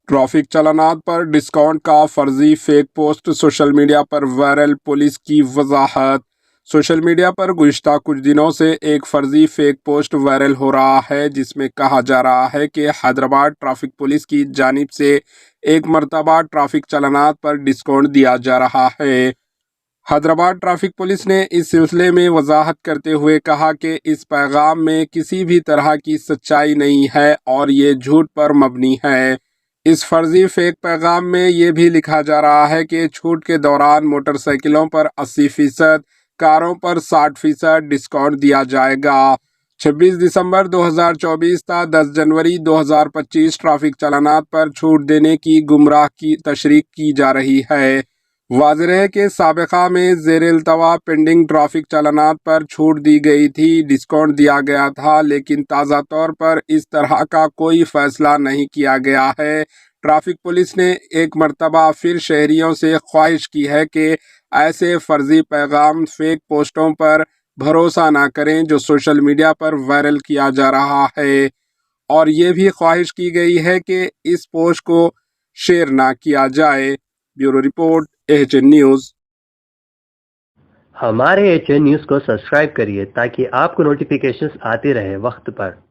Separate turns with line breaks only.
Traffic चालानात पर discount का फर्जी फेक पोस्ट सोशल मीडिया पर वायरल, पुलिस की वजाहत। सोशल मीडिया पर गुज़िश्ता कुछ दिनों से एक फर्जी फेक पोस्ट वायरल हो रहा है जिसमें कहा जा रहा है कि हैदराबाद ट्रैफिक पुलिस की जानिब से एक मरतबा ट्रैफिक चालानात पर डिस्काउंट दिया जा रहा है। हैदराबाद ट्रैफिक पुलिस ने इस सिलसिले में वजाहत करते हुए कहा कि इस पैगाम में किसी भी तरह की सच्चाई नहीं है और ये झूठ पर मबनी है। इस फर्जी फेक पैगाम में ये भी लिखा जा रहा है कि छूट के दौरान मोटरसाइकिलों पर 80%, कारों पर 60% डिस्काउंट दिया जाएगा। 26 दिसंबर 2024 था 10 जनवरी 2025 ट्रैफिक चालानात पर छूट देने की गुमराह की तशरीह की जा रही है। वाज़ेह है कि साबिक़ा में ज़ेर-ए-इल्तवा पेंडिंग ट्रैफिक चालानात पर छूट दी गई थी, डिस्काउंट दिया गया था, लेकिन ताज़ा तौर पर इस तरह का कोई फ़ैसला नहीं किया गया है। ट्रैफिक पुलिस ने एक मरतबा फिर शहरियों से ख्वाहिश की है कि ऐसे फ़र्ज़ी पैगाम, फेक पोस्टों पर भरोसा ना करें जो सोशल मीडिया पर वायरल किया जा रहा है, और ये भी ख्वाहिश की गई है कि इस पोस्ट को शेयर ना किया जाए। Bureau report, HN news.
हमारे एचएन न्यूज़ को सब्सक्राइब करिए ताकि आपको नोटिफिकेशंस आते रहे वक्त पर।